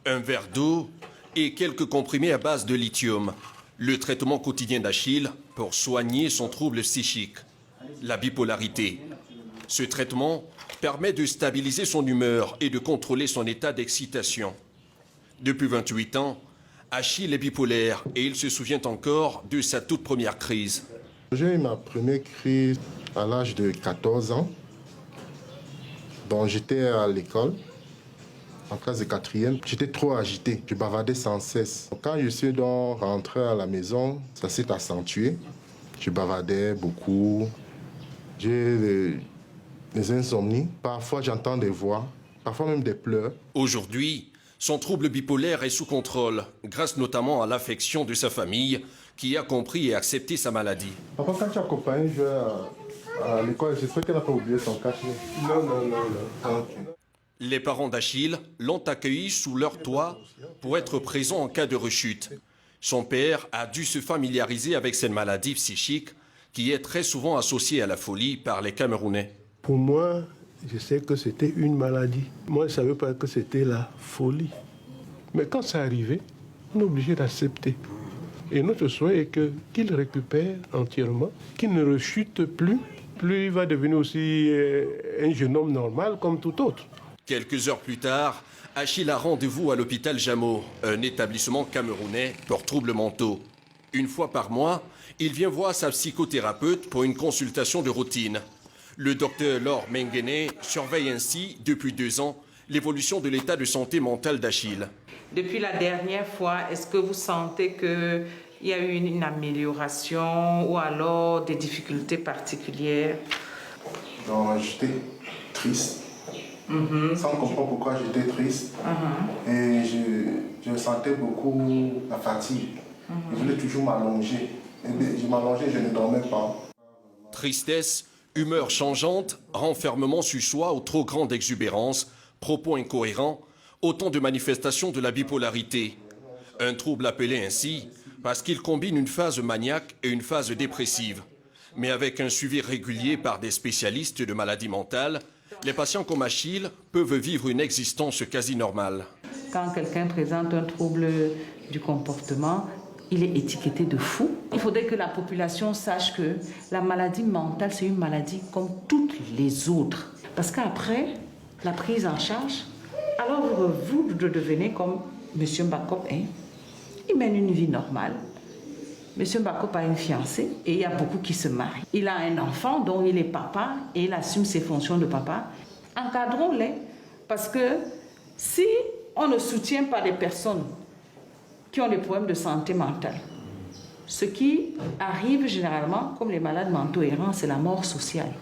Un verre d'eau et quelques comprimés à base de lithium. Le traitement quotidien d'Achille pour soigner son trouble psychique, la bipolarité. Ce traitement permet de stabiliser son humeur et de contrôler son état d'excitation. Depuis 28 ans, Achille est bipolaire et il se souvient encore de sa toute première crise. J'ai eu ma première crise à l'âge de 14 ans. Donc j'étais à l'école, en classe de 4e. J'étais trop agité, je bavardais sans cesse. Quand je suis donc rentré à la maison, ça s'est accentué. Je bavardais beaucoup. J'ai des insomnies. Parfois j'entends des voix, parfois même des pleurs. Aujourd'hui, son trouble bipolaire est sous contrôle, grâce notamment à l'affection de sa famille, qui a compris et accepté sa maladie. Papa, quand tu accompagnes, je vais à l'école, j'espère qu'elle n'a pas oublié son cachet. Non. Ah, okay. Les parents d'Achille l'ont accueilli sous leur toit pour être présents en cas de rechute. Son père a dû se familiariser avec cette maladie psychique qui est très souvent associée à la folie par les Camerounais. Pour moi, je sais que c'était une maladie. Moi, je ne savais pas que c'était la folie. Mais quand ça arrivait, on est obligé d'accepter. Et notre souhait est qu'il récupère entièrement, qu'il ne rechute plus. Plus il va devenir aussi un jeune homme normal comme tout autre. Quelques heures plus tard, Achille a rendez-vous à l'hôpital Jameau, un établissement camerounais pour troubles mentaux. Une fois par mois, il vient voir sa psychothérapeute pour une consultation de routine. Le docteur Laure Menguene surveille ainsi, depuis 2 ans, l'évolution de l'état de santé mentale d'Achille. Depuis la dernière fois, est-ce que vous sentez qu'il y a eu une amélioration ou alors des difficultés particulières? Donc j'étais triste. Sans comprendre pourquoi j'étais triste. Et je sentais beaucoup la fatigue. Je voulais toujours m'allonger. Je m'allongeais, je ne dormais pas. Tristesse, humeur changeante, renfermement sur soi ou trop grande exubérance, propos incohérents, autant de manifestations de la bipolarité. Un trouble appelé ainsi parce qu'il combine une phase maniaque et une phase dépressive. Mais avec un suivi régulier par des spécialistes de maladies mentales, les patients comme Achille peuvent vivre une existence quasi normale. Quand quelqu'un présente un trouble du comportement, il est étiqueté de fou. Il faudrait que la population sache que la maladie mentale, c'est une maladie comme toutes les autres. Parce qu'après la prise en charge, alors vous devenez comme M. Mbakop. Il mène une vie normale. M. Mbakop a une fiancée et il y a beaucoup qui se marient. Il a un enfant dont il est papa et il assume ses fonctions de papa. Encadrons-les parce que si on ne soutient pas les personnes qui ont des problèmes de santé mentale, ce qui arrive généralement, comme les malades mentaux errants, c'est la mort sociale.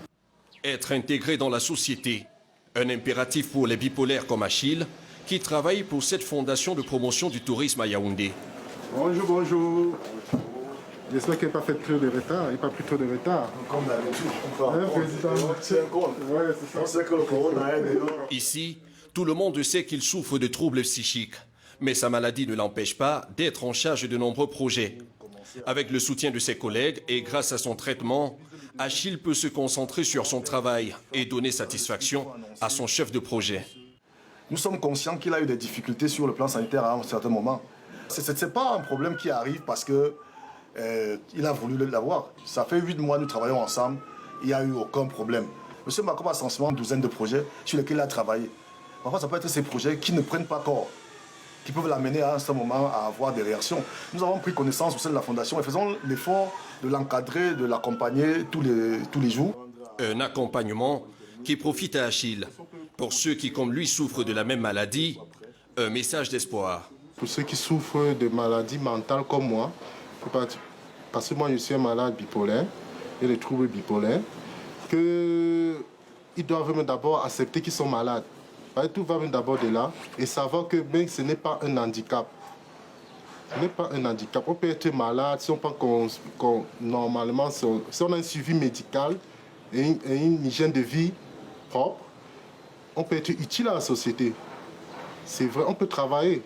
Être intégré dans la société, un impératif pour les bipolaires comme Achille, qui travaillent pour cette fondation de promotion du tourisme à Yaoundé. Bonjour. J'espère qu'il n'a pas fait trop de retard. Il n'a pas pris trop de retard. Comme d'habitude. Ici, tout le monde sait qu'il souffre de troubles psychiques. Mais sa maladie ne l'empêche pas d'être en charge de nombreux projets. Avec le soutien de ses collègues et grâce à son traitement, Achille peut se concentrer sur son travail et donner satisfaction à son chef de projet. Nous sommes conscients qu'il a eu des difficultés sur le plan sanitaire à un certain moment. Ce n'est pas un problème qui arrive parce que il a voulu l'avoir. Ça fait 8 mois que nous travaillons ensemble. Il n'y a eu aucun problème. Monsieur Mbakop a sensiblement une douzaine de projets sur lesquels il a travaillé. Parfois, ça peut être ces projets qui ne prennent pas corps, qui peuvent l'amener à un certain moment à avoir des réactions. Nous avons pris connaissance au sein de la Fondation et faisons l'effort de l'encadrer, de l'accompagner tous les jours. Un accompagnement qui profite à Achille. Pour ceux qui, comme lui, souffrent de la même maladie, un message d'espoir. Pour ceux qui souffrent de maladies mentales comme moi, parce que moi je suis un malade bipolaire et les troubles bipolaires, qu'ils doivent d'abord accepter qu'ils sont malades. Tout va d'abord de là et savoir que même ce n'est pas un handicap. Ce n'est pas un handicap. On peut être malade si on pense normalement, si on a un suivi médical et une hygiène de vie propre, on peut être utile à la société. C'est vrai, on peut travailler.